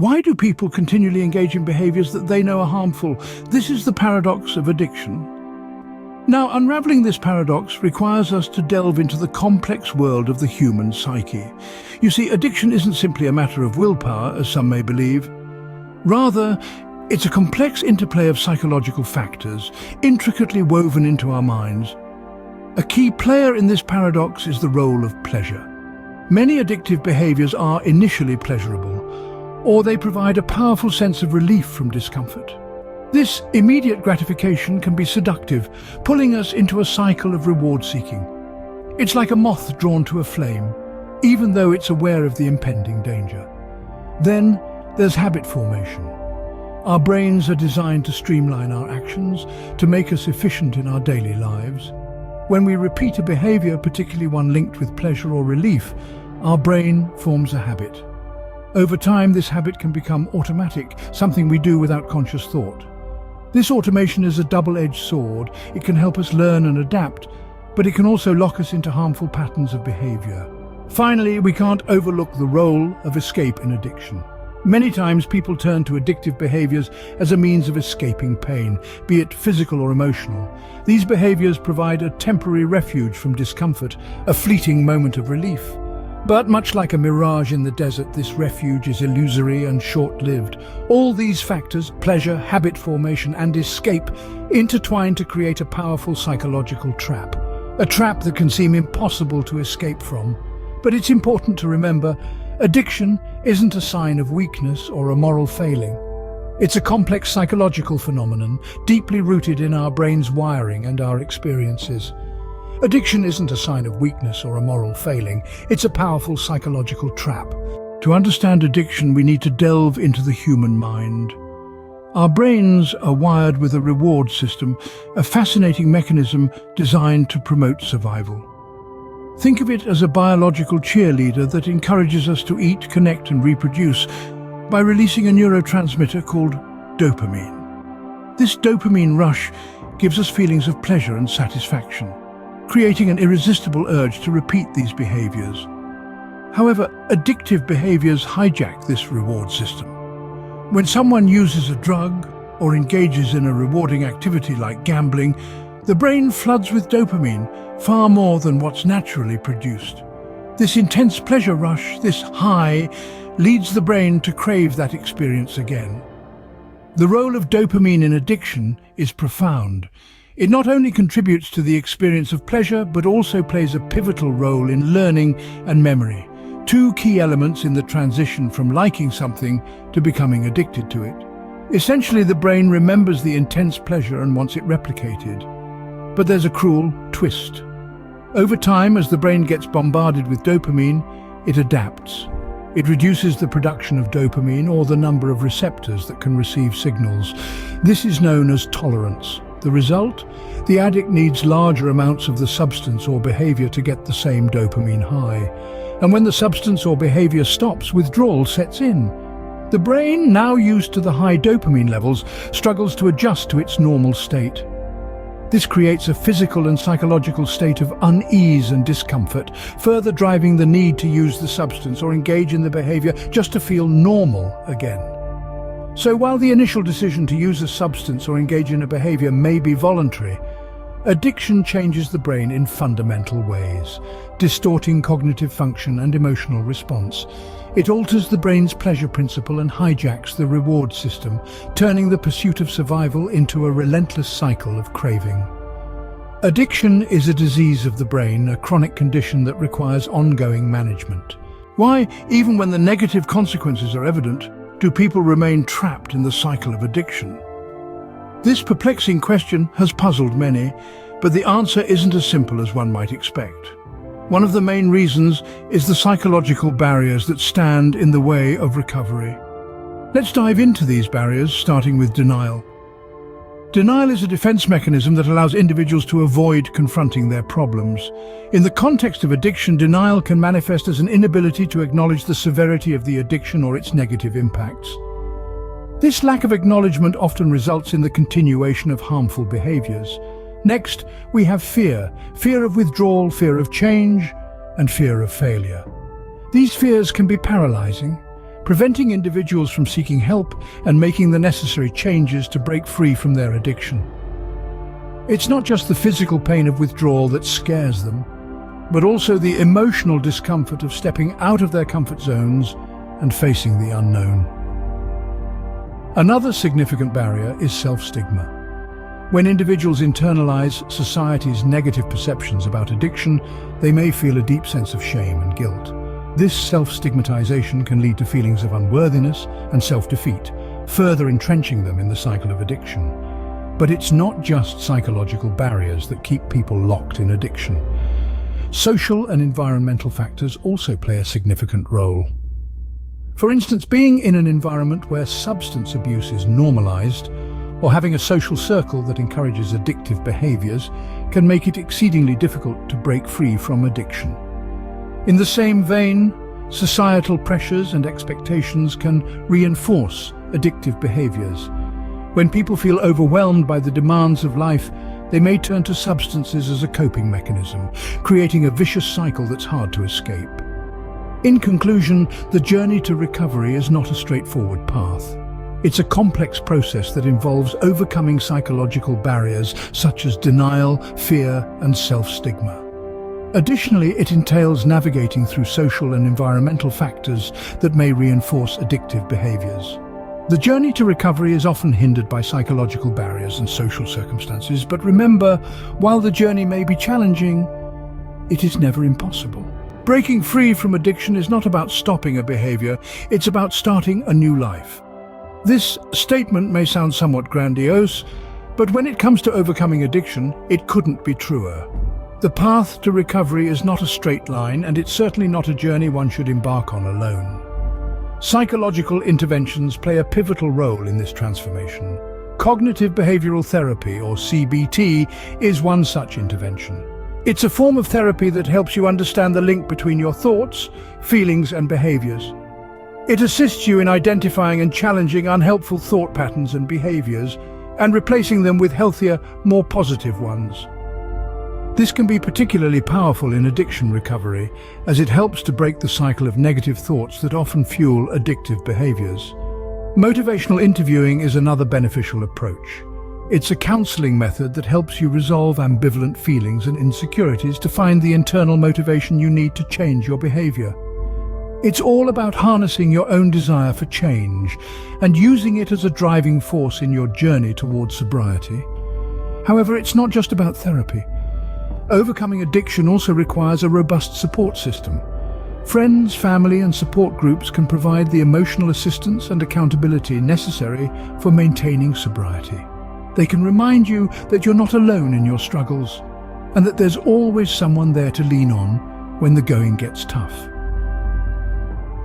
Why do people continually engage in behaviors that they know are harmful? This is the paradox of addiction. Now, unraveling this paradox requires us to delve into the complex world of the human psyche. You see, addiction isn't simply a matter of willpower, as some may believe. Rather, it's a complex interplay of psychological factors, intricately woven into our minds. A key player in this paradox is the role of pleasure. Many addictive behaviors are initially pleasurable, or they provide a powerful sense of relief from discomfort. This immediate gratification can be seductive, pulling us into a cycle of reward-seeking. It's like a moth drawn to a flame, even though it's aware of the impending danger. Then there's habit formation. Our brains are designed to streamline our actions, to make us efficient in our daily lives. When we repeat a behavior, particularly one linked with pleasure or relief, our brain forms a habit. Over time, this habit can become automatic, something we do without conscious thought. This automation is a double-edged sword. It can help us learn and adapt, but it can also lock us into harmful patterns of behavior. Finally, we can't overlook the role of escape in addiction. Many times people turn to addictive behaviors as a means of escaping pain, be it physical or emotional. These behaviors provide a temporary refuge from discomfort, a fleeting moment of relief. But much like a mirage in the desert, this refuge is illusory and short-lived. All these factors, pleasure, habit formation, and escape, intertwine to create a powerful psychological trap. A trap that can seem impossible to escape from. But it's important to remember, addiction isn't a sign of weakness or a moral failing. It's a complex psychological phenomenon, deeply rooted in our brain's wiring and our experiences. Addiction isn't a sign of weakness or a moral failing. It's a powerful psychological trap. To understand addiction, we need to delve into the human mind. Our brains are wired with a reward system, a fascinating mechanism designed to promote survival. Think of it as a biological cheerleader that encourages us to eat, connect, and reproduce by releasing a neurotransmitter called dopamine. This dopamine rush gives us feelings of pleasure and satisfaction, creating an irresistible urge to repeat these behaviors. However, addictive behaviors hijack this reward system. When someone uses a drug or engages in a rewarding activity like gambling, the brain floods with dopamine, far more than what's naturally produced. This intense pleasure rush, this high, leads the brain to crave that experience again. The role of dopamine in addiction is profound. It not only contributes to the experience of pleasure, but also plays a pivotal role in learning and memory, two key elements in the transition from liking something to becoming addicted to it. Essentially, the brain remembers the intense pleasure and wants it replicated. But there's a cruel twist. Over time, as the brain gets bombarded with dopamine, it adapts. It reduces the production of dopamine, or the number of receptors that can receive signals. This is known as tolerance. The result? The addict needs larger amounts of the substance or behavior to get the same dopamine high. And when the substance or behavior stops, withdrawal sets in. The brain, now used to the high dopamine levels, struggles to adjust to its normal state. This creates a physical and psychological state of unease and discomfort, further driving the need to use the substance or engage in the behavior just to feel normal again. So while the initial decision to use a substance or engage in a behavior may be voluntary, addiction changes the brain in fundamental ways, distorting cognitive function and emotional response. It alters the brain's pleasure principle and hijacks the reward system, turning the pursuit of survival into a relentless cycle of craving. Addiction is a disease of the brain, a chronic condition that requires ongoing management. Why, even when the negative consequences are evident, do people remain trapped in the cycle of addiction? This perplexing question has puzzled many, but the answer isn't as simple as one might expect. One of the main reasons is the psychological barriers that stand in the way of recovery. Let's dive into these barriers, starting with denial. Denial is a defense mechanism that allows individuals to avoid confronting their problems. In the context of addiction, denial can manifest as an inability to acknowledge the severity of the addiction or its negative impacts. This lack of acknowledgement often results in the continuation of harmful behaviors. Next, we have fear. Fear of withdrawal, fear of change, and fear of failure. These fears can be paralyzing, preventing individuals from seeking help and making the necessary changes to break free from their addiction. It's not just the physical pain of withdrawal that scares them, but also the emotional discomfort of stepping out of their comfort zones and facing the unknown. Another significant barrier is self-stigma. When individuals internalize society's negative perceptions about addiction, they may feel a deep sense of shame and guilt. This self-stigmatization can lead to feelings of unworthiness and self-defeat, further entrenching them in the cycle of addiction. But it's not just psychological barriers that keep people locked in addiction. Social and environmental factors also play a significant role. For instance, being in an environment where substance abuse is normalized, or having a social circle that encourages addictive behaviors, can make it exceedingly difficult to break free from addiction. In the same vein, societal pressures and expectations can reinforce addictive behaviors. When people feel overwhelmed by the demands of life, they may turn to substances as a coping mechanism, creating a vicious cycle that's hard to escape. In conclusion, the journey to recovery is not a straightforward path. It's a complex process that involves overcoming psychological barriers such as denial, fear, and self-stigma. Additionally, it entails navigating through social and environmental factors that may reinforce addictive behaviors. The journey to recovery is often hindered by psychological barriers and social circumstances, but remember, while the journey may be challenging, it is never impossible. Breaking free from addiction is not about stopping a behavior, it's about starting a new life. This statement may sound somewhat grandiose, but when it comes to overcoming addiction, it couldn't be truer. The path to recovery is not a straight line, and it's certainly not a journey one should embark on alone. Psychological interventions play a pivotal role in this transformation. Cognitive behavioral therapy, or CBT, is one such intervention. It's a form of therapy that helps you understand the link between your thoughts, feelings, and behaviors. It assists you in identifying and challenging unhelpful thought patterns and behaviors, and replacing them with healthier, more positive ones. This can be particularly powerful in addiction recovery, as it helps to break the cycle of negative thoughts that often fuel addictive behaviors. Motivational interviewing is another beneficial approach. It's a counseling method that helps you resolve ambivalent feelings and insecurities to find the internal motivation you need to change your behavior. It's all about harnessing your own desire for change and using it as a driving force in your journey towards sobriety. However, it's not just about therapy. Overcoming addiction also requires a robust support system. Friends, family, and support groups can provide the emotional assistance and accountability necessary for maintaining sobriety. They can remind you that you're not alone in your struggles, and that there's always someone there to lean on when the going gets tough.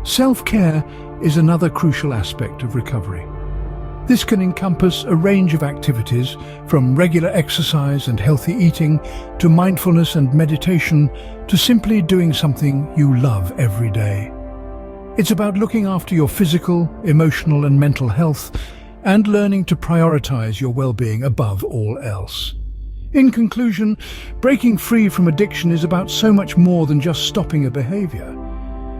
Self-care is another crucial aspect of recovery. This can encompass a range of activities, from regular exercise and healthy eating to mindfulness and meditation, to simply doing something you love every day. It's about looking after your physical, emotional, and mental health, and learning to prioritize your well-being above all else. In conclusion, breaking free from addiction is about so much more than just stopping a behavior.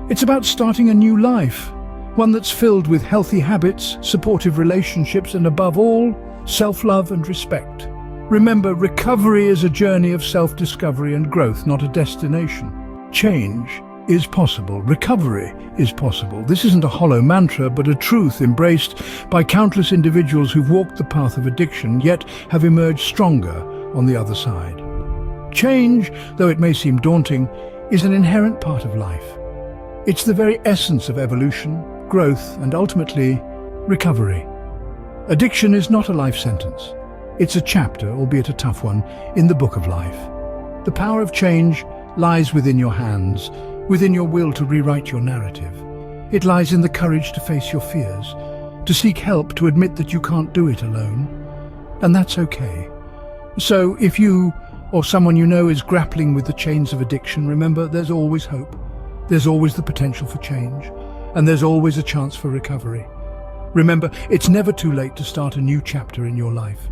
It's about starting a new life, one that's filled with healthy habits, supportive relationships, and above all, self-love and respect. Remember, recovery is a journey of self-discovery and growth, not a destination. Change is possible. Recovery is possible. This isn't a hollow mantra, but a truth embraced by countless individuals who've walked the path of addiction, yet have emerged stronger on the other side. Change, though it may seem daunting, is an inherent part of life. It's the very essence of evolution, growth, and ultimately, recovery. Addiction is not a life sentence. It's a chapter, albeit a tough one, in the book of life. The power of change lies within your hands, within your will to rewrite your narrative. It lies in the courage to face your fears, to seek help, to admit that you can't do it alone. And that's okay. So if you or someone you know is grappling with the chains of addiction, remember, there's always hope. There's always the potential for change, and there's always a chance for recovery. Remember, it's never too late to start a new chapter in your life.